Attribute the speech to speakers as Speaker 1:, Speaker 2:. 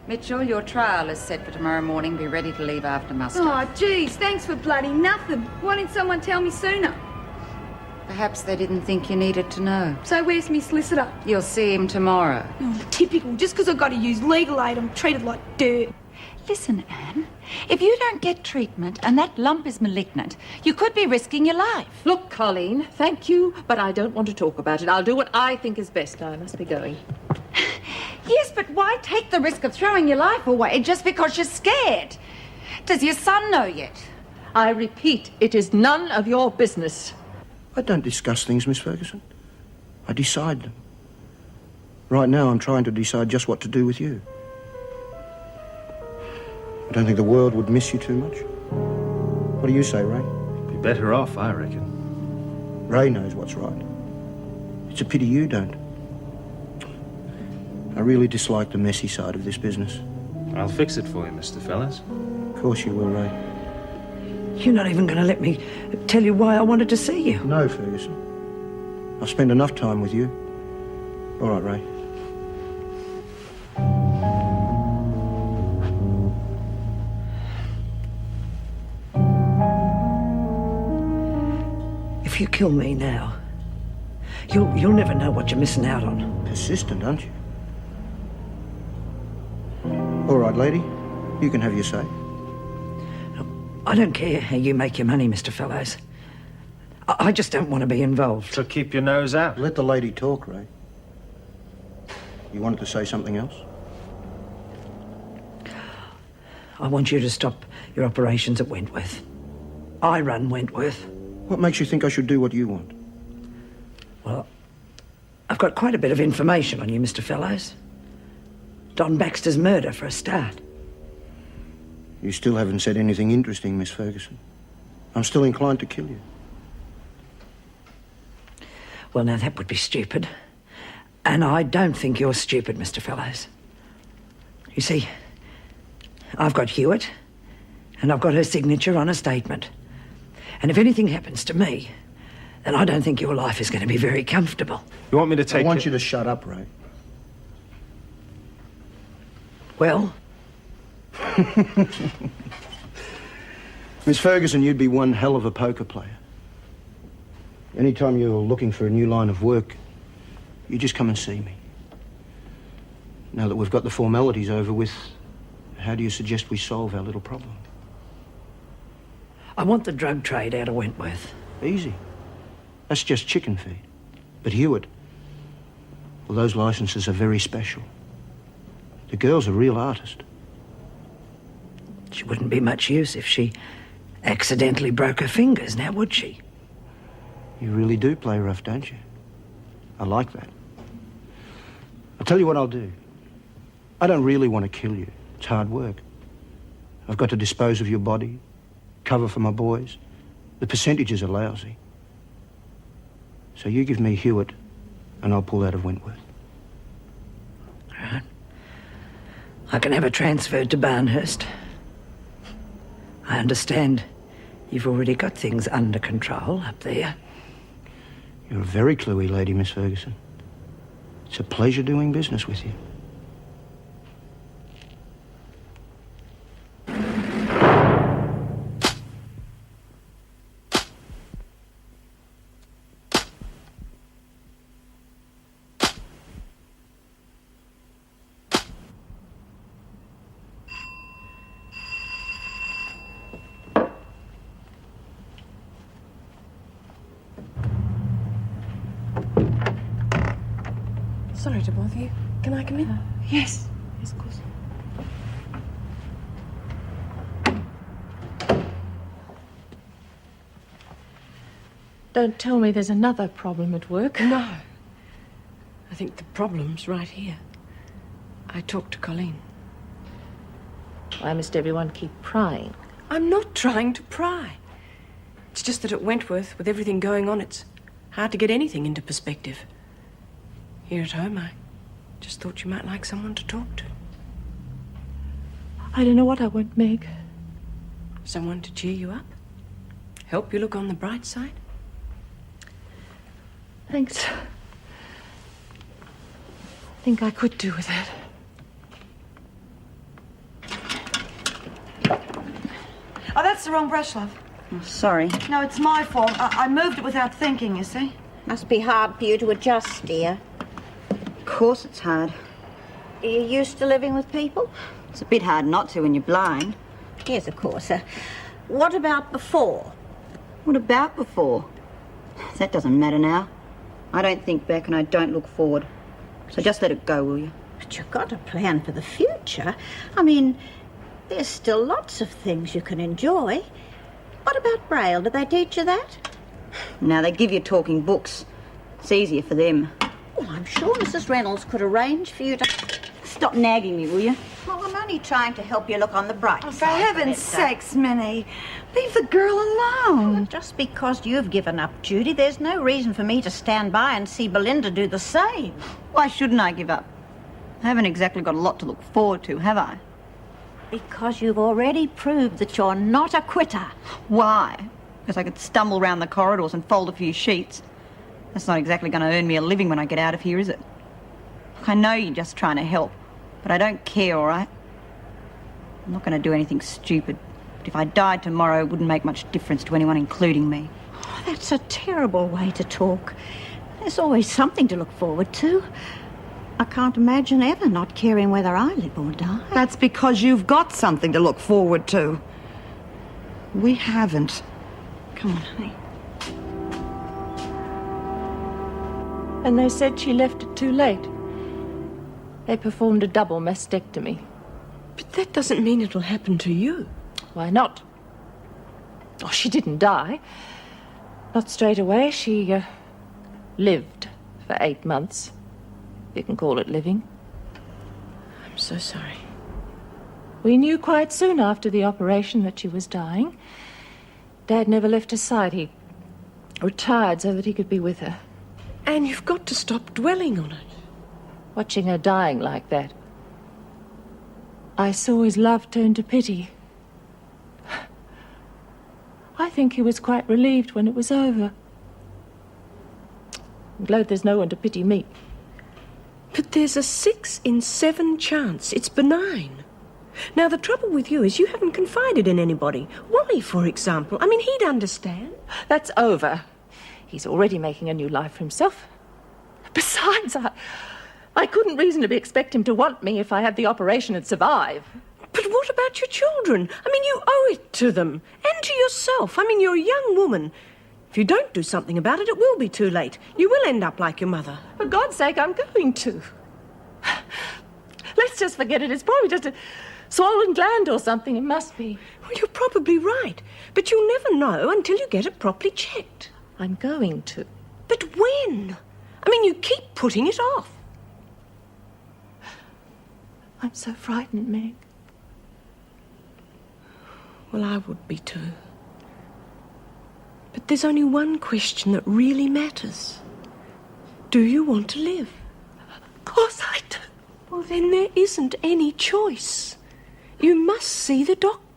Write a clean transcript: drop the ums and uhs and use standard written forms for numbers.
Speaker 1: Mitchell, your trial is set for tomorrow morning. Be ready to leave after muster.
Speaker 2: Oh, geez, thanks for bloody nothing. Why didn't someone tell me sooner?
Speaker 1: Perhaps they didn't think you needed to know.
Speaker 2: So where's me solicitor?
Speaker 1: You'll see him tomorrow.
Speaker 2: Oh, typical. Just because I've got to use legal aid, I'm treated like dirt.
Speaker 1: Listen, Anne, if you don't get treatment and that lump is malignant, you could be risking your life.
Speaker 3: Look, Colleen, thank you, but I don't want to talk about it. I'll do what I think is best. Now I must be going.
Speaker 1: Yes, but why take the risk of throwing your life away just because you're scared? Does your son know yet?
Speaker 3: I repeat, it is none of your business.
Speaker 4: I don't discuss things, Miss Ferguson. I decide them. Right now, I'm trying to decide just what to do with you. I don't think the world would miss you too much. What do you say, Ray?
Speaker 5: Be better off, I reckon.
Speaker 4: Ray knows what's right. It's a pity you don't. I really dislike the messy side of this business.
Speaker 5: I'll fix it for you, Mr. Fellows.
Speaker 4: Of course you will, Ray.
Speaker 6: You're not even going to let me tell you why I wanted to see you.
Speaker 4: No, Ferguson. I've spent enough time with you. All right, Ray.
Speaker 6: If you kill me now, you'll never know what you're missing out on.
Speaker 4: Persistent, aren't you? All right, lady. You can have your say.
Speaker 6: I don't care how you make your money, Mr. Fellows. I just don't want to be involved.
Speaker 5: So keep your nose out.
Speaker 4: Let the lady talk, Ray. You wanted to say something else?
Speaker 6: I want you to stop your operations at Wentworth. I run Wentworth.
Speaker 4: What makes you think I should do what you want?
Speaker 6: Well, I've got quite a bit of information on you, Mr. Fellows. Don Baxter's murder, for a start.
Speaker 4: You still haven't said anything interesting, Miss Ferguson. I'm still inclined to kill you.
Speaker 6: Well, now, that would be stupid. And I don't think you're stupid, Mr. Fellows. You see, I've got Hewitt, and I've got her signature on a statement. And if anything happens to me, then I don't think your life is going to be very comfortable.
Speaker 5: You want me to take
Speaker 4: I want you to shut up, Ray.
Speaker 6: Well?
Speaker 4: Miss Ferguson, you'd be one hell of a poker player. Anytime you're looking for a new line of work, you just come and see me. Now that we've got the formalities over with, how do you suggest we solve our little problem?
Speaker 6: I want the drug trade out of Wentworth.
Speaker 4: Easy. That's just chicken feed. But Hewitt, well, those licenses are very special. The girl's a real artist.
Speaker 6: She wouldn't be much use if she accidentally broke her fingers, now would she?
Speaker 4: You really do play rough, don't you? I like that. I'll tell you what I'll do. I don't really want to kill you. It's hard work. I've got to dispose of your body, cover for my boys. The percentages are lousy. So you give me Hewitt, and I'll pull out of Wentworth.
Speaker 6: All right. I can have her transferred to Barnhurst. I understand you've already got things under control up there.
Speaker 4: You're a very cluey lady, Miss Ferguson. It's a pleasure doing business with you.
Speaker 7: Sorry to bother you. Can I come in?
Speaker 1: Yes.
Speaker 7: Yes, of course. Don't tell me there's another problem at work.
Speaker 3: No. I think the problem's right here. I talked to Colleen.
Speaker 7: Why must everyone keep prying?
Speaker 3: I'm not trying to pry. It's just that at Wentworth, with everything going on, it's hard to get anything into perspective. Here at home, I just thought you might like someone to talk to.
Speaker 7: I don't know what I want, Meg.
Speaker 3: Someone to cheer you up? Help you look on the bright side?
Speaker 7: Thanks. I think I could do with that.
Speaker 1: Oh, that's the wrong brush, love.
Speaker 8: Oh, sorry.
Speaker 1: No, it's my fault. I moved it without thinking, you see.
Speaker 8: Must be hard for you to adjust, dear. Of course it's hard. Are you used to living with people? It's a bit hard not to when you're blind. Yes, of course. What about before? What about before? That doesn't matter now. I don't think back and I don't look forward. So just let it go, will you? But you've got to plan for the future. I mean, there's still lots of things you can enjoy. What about Braille? Did they teach you that? No, they give you talking books. It's easier for them. Well, I'm sure Mrs. Reynolds could arrange for you to... Stop nagging me, will you? Well, I'm only trying to help you look on the bright
Speaker 1: For
Speaker 8: side.
Speaker 1: heaven's sakes, Minnie, leave the girl alone.
Speaker 8: Just because you've given up, Judy, there's no reason for me to stand by and see Belinda do the same. Why shouldn't I give up? I haven't exactly got a lot to look forward to, have I? Because you've already proved that you're not a quitter. Why? Because I could stumble round the corridors and fold a few sheets. That's not exactly going to earn me a living when I get out of here, is it? Look, I know you're just trying to help, but I don't care, all right? I'm not going to do anything stupid. But if I died tomorrow, it wouldn't make much difference to anyone, including me. Oh, that's a terrible way to talk. There's always something to look forward to. I can't imagine ever not caring whether I live or die.
Speaker 1: That's because you've got something to look forward to. We haven't. Come on, honey.
Speaker 7: And they said she left it too late. They performed a double mastectomy.
Speaker 3: But that doesn't mean it'll happen to you.
Speaker 7: Why not? Oh, she didn't die. Not straight away. She lived for 8 months. You can call it living.
Speaker 3: I'm so sorry.
Speaker 7: We knew quite soon after the operation that she was dying. Dad never left her side. He retired so that he could be with her.
Speaker 3: And you've got to stop dwelling on it.
Speaker 7: Watching her dying like that, I saw his love turn to pity. I think he was quite relieved when it was over. I'm glad there's no one to pity me.
Speaker 3: But there's a 6 in 7 chance. It's benign. Now, the trouble with you is you haven't confided in anybody. Wally, for example. I mean, he'd understand.
Speaker 7: That's over. He's already making a new life for himself. Besides, I couldn't reasonably expect him to want me if I had the operation and survive.
Speaker 3: But what about your children? I mean, you owe it to them. And to yourself. I mean, you're a young woman. If you don't do something about it, it will be too late. You will end up like your mother.
Speaker 7: For God's sake, I'm going to. Let's just forget it. It's probably just a swollen gland or something. It must be.
Speaker 3: Well, you're probably right. But you'll never know until you get it properly checked.
Speaker 7: I'm going to.
Speaker 3: But when? I mean, you keep putting it off.
Speaker 7: I'm so frightened, Meg.
Speaker 3: Well, I would be too. But there's only one question that really matters. Do you want to live?
Speaker 7: Of course I do.
Speaker 3: Well, then there isn't any choice. You must see the doctor.